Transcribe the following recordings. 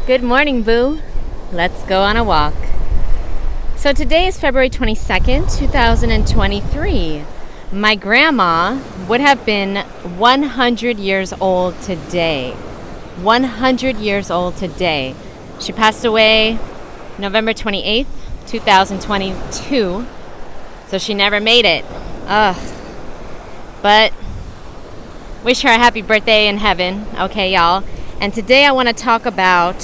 Good morning, boo. Let's go on a walk. So today is February 22nd, 2023. My grandma would have been 100 years old today. 100 years old today. She passed away November 28th, 2022. So she never made it. Ugh. But wish her a happy birthday in heaven. Okay, y'all. And today I want to talk about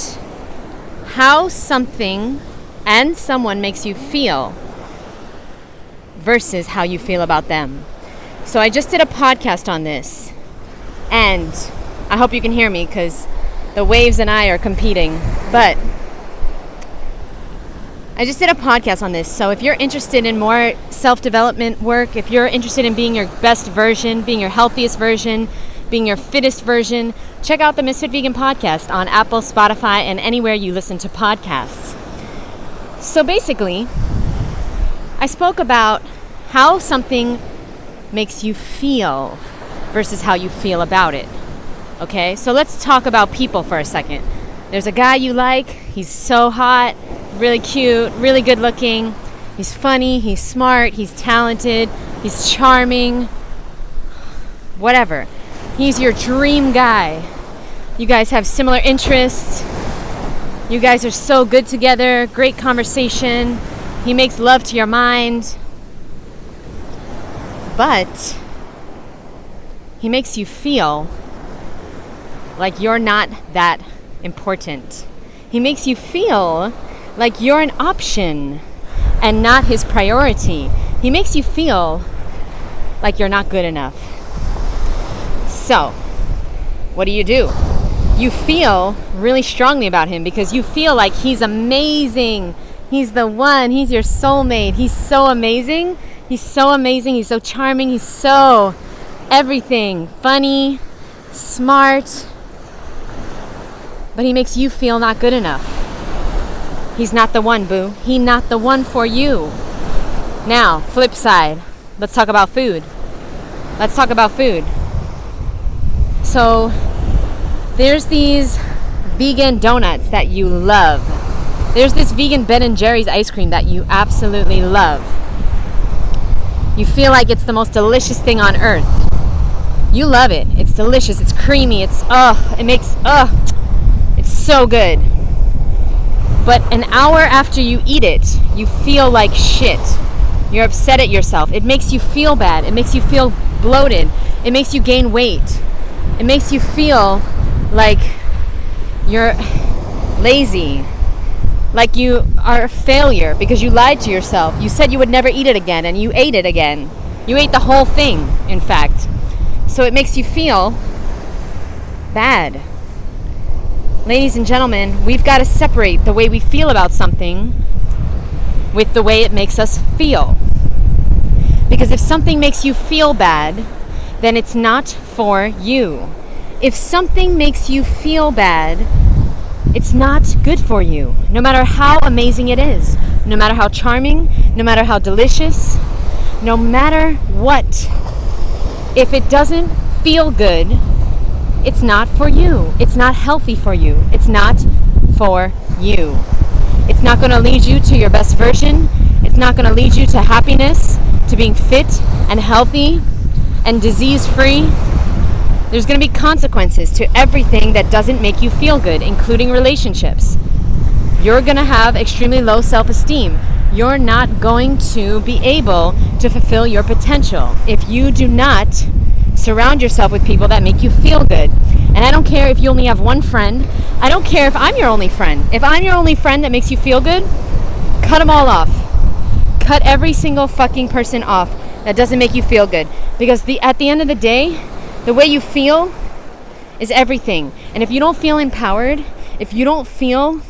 how something and someone makes you feel versus how you feel about them. So I just did a podcast on this, and I hope you can hear me because the waves and I are competing. But I just did a podcast on this. So if you're interested in more self-development work, if you're interested in being your best version, being your healthiest version, being your fittest version, check out the Ms.FitVegan podcast on Apple, Spotify, and anywhere you listen to podcasts. So basically, I spoke about how something makes you feel versus how you feel about it. Okay, so let's talk about people for a second. There's a guy you like. He's so hot, really cute, really good looking. He's funny, he's smart, he's talented, he's charming, whatever. He's your dream guy. You guys have similar interests. You guys are so good together. Great conversation. He makes love to your mind. But he makes you feel like you're not that important. He makes you feel like you're an option and not his priority. He makes you feel like you're not good enough. So, what do? You feel really strongly about him because you feel like he's amazing. He's the one. He's your soulmate. He's so amazing. He's so amazing. He's so charming. He's so everything. Funny, smart. But he makes you feel not good enough. He's not the one, boo. He's not the one for you. Now, flip side. Let's talk about food. So, there's these vegan donuts that you love. There's this vegan Ben & Jerry's ice cream that you absolutely love. You feel like it's the most delicious thing on earth. You love it. It's delicious. It's creamy. It's so good. But an hour after you eat it, you feel like shit. You're upset at yourself. It makes you feel bad. It makes you feel bloated. It makes you gain weight. It makes you feel like you're lazy, like you are a failure because you lied to yourself. You said you would never eat it again, and you ate it again. You ate the whole thing, in fact. So it makes you feel bad. Ladies and gentlemen, we've got to separate the way we feel about something with the way it makes us feel. Because if something makes you feel bad, then it's not for you. If something makes you feel bad, it's not good for you. No matter how amazing it is, no matter how charming, no matter how delicious, no matter what. If it doesn't feel good, it's not for you. It's not healthy for you. It's not for you. It's not going to lead you to your best version. It's not going to lead you to happiness, to being fit and healthy and disease-free. There's going to be consequences to everything that doesn't make you feel good, including relationships. You're going to have extremely low self-esteem. You're not going to be able to fulfill your potential if you do not surround yourself with people that make you feel good. And I don't care if you only have one friend. I don't care if I'm your only friend. If I'm your only friend that makes you feel good, cut them all off. Cut every single fucking person off that doesn't make you feel good. Because at the end of the day, the way you feel is everything. And if you don't feel empowered, if you don't feel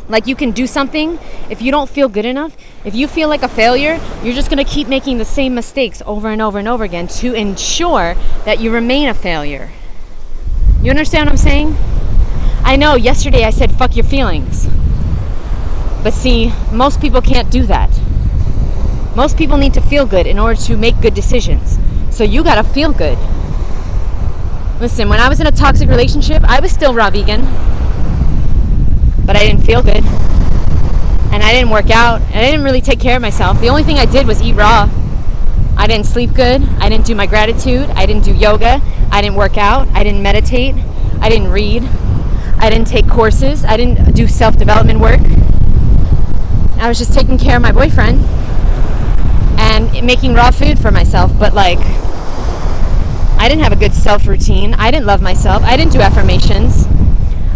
like you can do something, if you don't feel good enough, if you feel like a failure, you're just going to keep making the same mistakes over and over and over again to ensure that you remain a failure. You understand what I'm saying? I know yesterday I said fuck your feelings. But see, most people can't do that. Most people need to feel good in order to make good decisions. So you gotta feel good. Listen, when I was in a toxic relationship, I was still raw vegan. but I didn't feel good. And I didn't work out. And I didn't really take care of myself. The only thing I did was eat raw. I didn't sleep good. I didn't do my gratitude. I didn't do yoga. I didn't work out. I didn't meditate. I didn't read. I didn't take courses. I didn't do self-development work. I was just taking care of my boyfriend and making raw food for myself. But like, I didn't have a good self-routine. I didn't love myself. I didn't do affirmations.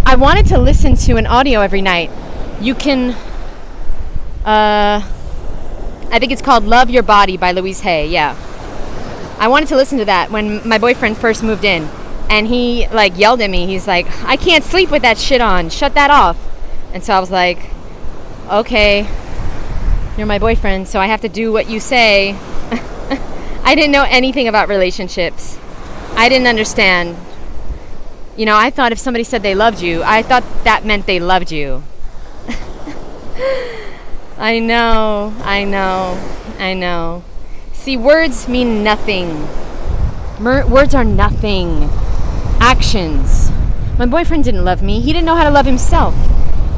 I wanted to listen to an audio every night. You can, I think it's called Love Your Body by Louise Hay. Yeah. I wanted to listen to that when my boyfriend first moved in. And he like yelled at me. He's like, I can't sleep with that shit on. Shut that off. And so I was like, okay, you're my boyfriend, so I have to do what you say. I didn't know anything about relationships. I didn't understand. You know, I thought if somebody said they loved you, I thought that meant they loved you. I know. See, words mean nothing. Words are nothing. Actions. My boyfriend didn't love me. He didn't know how to love himself.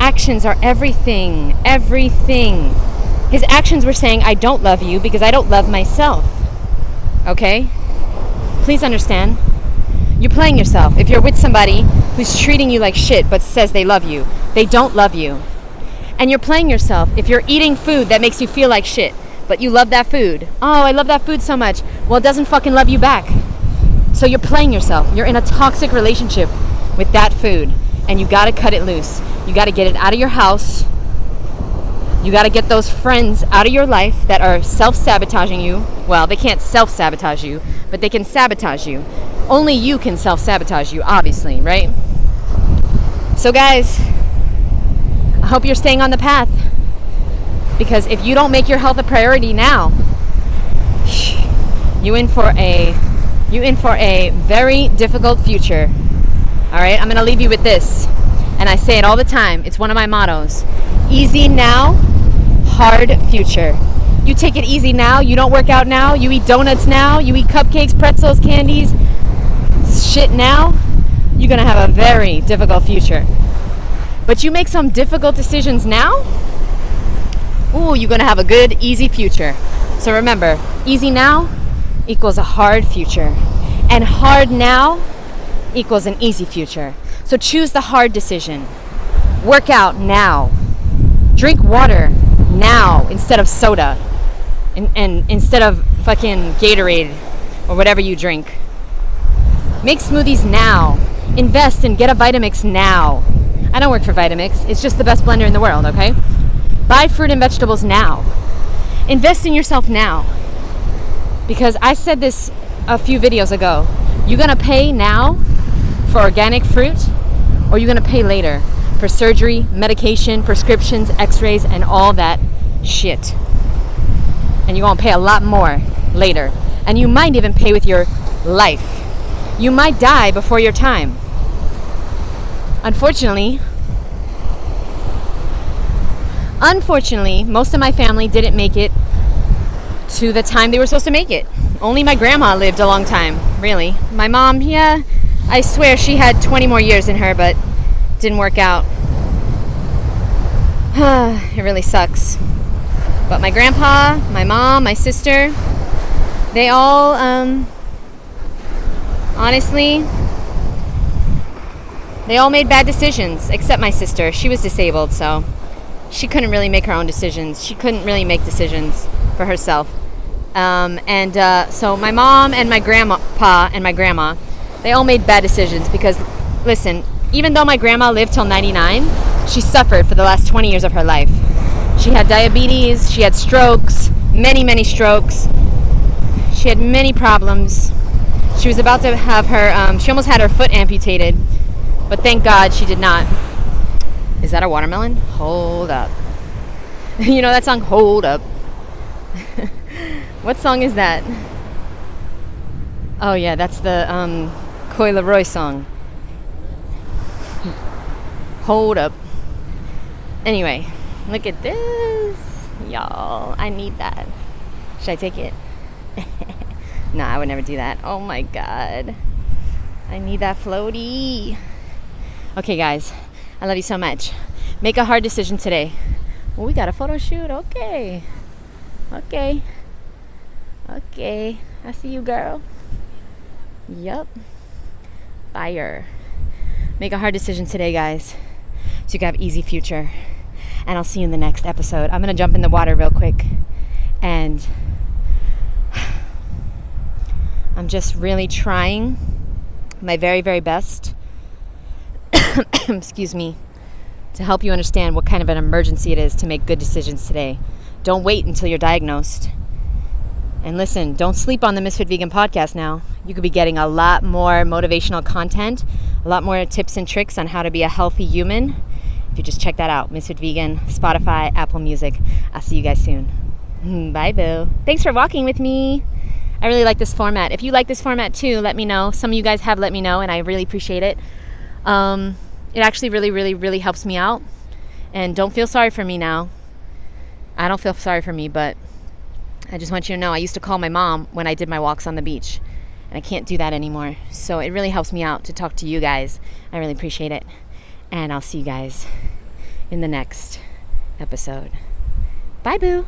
Actions are everything. Everything. His actions were saying, I don't love you because I don't love myself. Okay? Please understand. You're playing yourself. If you're with somebody who's treating you like shit but says they love you, they don't love you. And you're playing yourself. If you're eating food that makes you feel like shit, but you love that food. Oh, I love that food so much. Well, it doesn't fucking love you back. So you're playing yourself. You're in a toxic relationship with that food. And you gotta cut it loose. You gotta get it out of your house. You gotta get those friends out of your life that are self-sabotaging you. Well, they can't self-sabotage you, but they can sabotage you. Only you can self-sabotage you, obviously, right? So guys, I hope you're staying on the path. Because if you don't make your health a priority now, you in for a very difficult future. All right, I'm gonna leave you with this, and I say it all the time. It's one of my mottos: easy now, hard future. You take it easy now. You don't work out now. You eat donuts now. You eat cupcakes, pretzels, candies, shit now. You're gonna have a very difficult future. But you make some difficult decisions now. Ooh, you're gonna have a good, easy future. So remember, easy now equals a hard future. And hard now equals an easy future. So choose the hard decision. Work out now. Drink water now instead of soda. And instead of fucking Gatorade or whatever you drink. Make smoothies now. Invest and get a Vitamix now. I don't work for Vitamix. It's just the best blender in the world, okay? Buy fruit and vegetables now. Invest in yourself now. Because I said this a few videos ago. You're gonna pay now for organic fruit, or you're gonna pay later for surgery, medication, prescriptions, x-rays, and all that shit. And you're gonna pay a lot more later. And you might even pay with your life. You might die before your time. Unfortunately, most of my family didn't make it to the time they were supposed to make it. Only my grandma lived a long time, really. My mom, yeah, I swear she had 20 more years in her, but didn't work out. It really sucks. But my grandpa, my mom, my sister, they all, honestly, they all made bad decisions, except my sister. She was disabled, so she couldn't really make her own decisions. She couldn't really make decisions for herself. So my mom and my grandpa and my grandma, they all made bad decisions because, listen, even though my grandma lived till 99, she suffered for the last 20 years of her life. She had diabetes, she had strokes, many strokes. She had many problems. She was about to have her, she almost had her foot amputated, but thank God she did not. Is that a watermelon? Hold up. You know that song, Hold Up? What song is that? Oh yeah, that's the Coy Leroy song. Hold up. Anyway, look at this. Y'all, I need that. Should I take it? Nah, I would never do that. Oh my God. I need that floaty. Okay guys, I love you so much. Make a hard decision today. Well, we got a photo shoot. Okay. I see you, girl. Yup. Fire. Make a hard decision today, guys, so you can have an easy future. And I'll see you in the next episode. I'm going to jump in the water real quick. And I'm just really trying my very, very best, excuse me, to help you understand what kind of an emergency it is to make good decisions today. Don't wait until you're diagnosed. And listen, don't sleep on the Ms.Fit Vegan podcast now. You could be getting a lot more motivational content, a lot more tips and tricks on how to be a healthy human. If you just check that out, Ms.Fit Vegan, Spotify, Apple Music. I'll see you guys soon. Bye, boo. Thanks for walking with me. I really like this format. If you like this format too, let me know. Some of you guys have let me know, and I really appreciate it. It actually really, really, really helps me out. And don't feel sorry for me now. I don't feel sorry for me, but I just want you to know I used to call my mom when I did my walks on the beach, and I can't do that anymore. So it really helps me out to talk to you guys. I really appreciate it. And I'll see you guys in the next episode. Bye, boo.